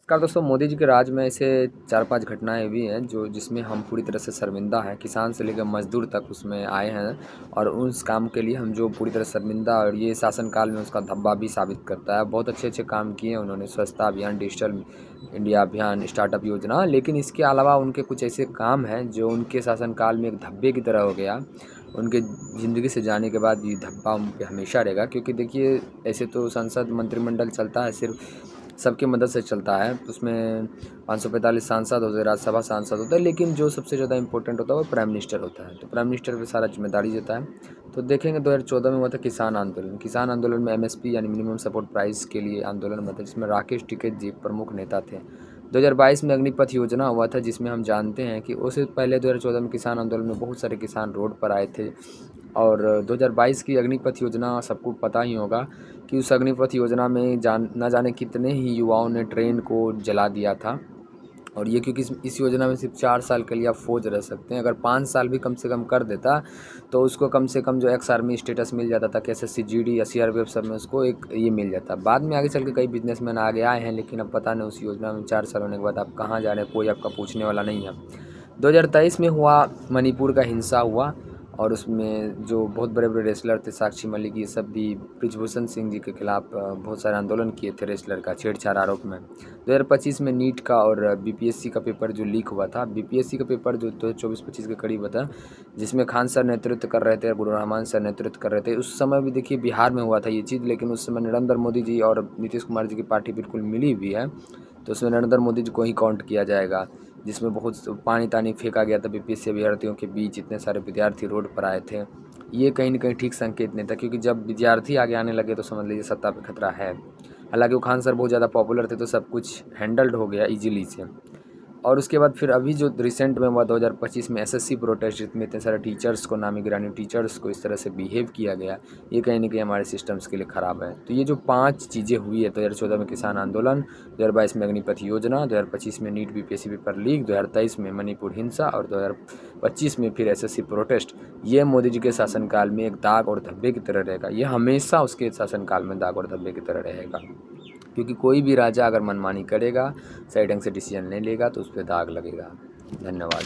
नमस्कार दोस्तों, मोदी जी के राज में ऐसे 4-5 घटनाएँ हुई हैं जो जिसमें हम पूरी तरह से शर्मिंदा हैं। किसान से लेकर मज़दूर तक उसमें आए हैं और उस काम के लिए हम जो पूरी तरह शर्मिंदा, और ये शासनकाल में उसका धब्बा भी साबित करता है। बहुत अच्छे-अच्छे काम किए हैं उन्होंने, स्वच्छता अभियान, डिजिटल इंडिया अभियान, स्टार्टअप योजना। लेकिन इसके अलावा उनके कुछ ऐसे काम हैं जो उनके शासनकाल में एक धब्बे की तरह हो गया। उनके ज़िंदगी से जाने के बाद ये धब्बा उन पे हमेशा रहेगा, क्योंकि देखिए ऐसे तो संसद मंत्रिमंडल चलता है, सिर्फ सबकी मदद से चलता है। उसमें 545 सांसद होते हैं, राज्यसभा सांसद होते हैं, लेकिन जो सबसे ज़्यादा इंपॉर्टेंट होता है वो प्राइम मिनिस्टर होता है। तो प्राइम मिनिस्टर पे सारा जिम्मेदारी रहता है। तो देखेंगे 2014 में हुआ था किसान आंदोलन। किसान आंदोलन में एमएसपी यानी मिनिमम सपोर्ट प्राइस के लिए आंदोलन हुआ था, जिसमें राकेश टिकैत जी प्रमुख नेता थे। 2022 में अग्निपथ योजना हुआ था, जिसमें हम जानते हैं कि उससे पहले 2014 में किसान आंदोलन में बहुत सारे किसान रोड पर आए थे। और 2022 की अग्निपथ योजना सबको पता ही होगा कि उस अग्निपथ योजना में ना जाने कितने ही युवाओं ने ट्रेन को जला दिया था। और ये क्योंकि इस योजना में सिर्फ 4 साल के लिए आप फौज रह सकते हैं। अगर 5 साल भी कम से कम कर देता तो उसको कम से कम जो एक्स आर्मी स्टेटस मिल जाता था कि एसएससी जीडी या सीआरपीएफ सब में उसको एक ये मिल जाता। बाद में आगे चल के कई बिजनेसमैन आगे आए हैं, लेकिन अब पता नहीं उस योजना में 4 साल होने के बाद आप कहाँ जा रहे हैं, कोई आपका पूछने वाला नहीं है। 2023 में हुआ, मणिपुर का हिंसा हुआ और उसमें जो बहुत बड़े-बड़े रेसलर थे, साक्षी मलिक, ये सब भी ब्रिजभूषण सिंह जी के खिलाफ बहुत सारे आंदोलन किए थे रेसलर का छेड़छाड़ आरोप में। 2025 में नीट का और बीपीएससी का पेपर जो लीक हुआ था, बीपीएससी का पेपर जो 2024-25 के करीब हुआ था, जिसमें खान सर नेतृत्व कर रहे थे, गुलाम रहमान सर नेतृत्व कर रहे थे। उस समय भी देखिए बिहार में हुआ था ये चीज़, लेकिन उस समय नरेंद्र मोदी जी और नीतीश कुमार जी की पार्टी बिल्कुल मिली हुई है, तो उसमें नरेंद्र मोदी जी को ही काउंट किया जाएगा, जिसमें बहुत पानी-तानी फेंका गया था बीपीएससी अभ्यर्थियों के बीच, इतने सारे विद्यार्थी रोड पर आए थे। ये कहीं न कहीं ठीक संकेत नहीं था, क्योंकि जब विद्यार्थी आगे आने लगे तो समझ लीजिए सत्ता पे खतरा है। हालाँकि वो खान सर बहुत ज़्यादा पॉपुलर थे, तो सब कुछ हैंडल्ड हो गया ईज़िली से। और उसके बाद फिर अभी जो रिसेंट में हुआ 2025 में एसएससी प्रोटेस्ट, जिसमें इतने सारे टीचर्स को, नामी-गिरामी टीचर्स को इस तरह से बिहेव किया गया, ये कहीं न कहीं हमारे सिस्टम्स के लिए ख़राब है। तो ये जो 5 चीज़ें हुई है, 2014 में किसान आंदोलन, 2022 में अग्निपथ योजना, 2025 में नीट बीपीएससी पेपर लीक, 2023 में मणिपुर हिंसा और 2025 में फिर एसएससी प्रोटेस्ट, ये मोदी जी के शासनकाल में एक दाग और धब्बे की तरह रहेगा। ये हमेशा उसके शासनकाल में दाग और धब्बे की तरह रहेगा, क्योंकि कोई भी राजा अगर मनमानी करेगा, सही ढंग से डिसीजन नहीं लेगा, तो उस पे दाग लगेगा। धन्यवाद।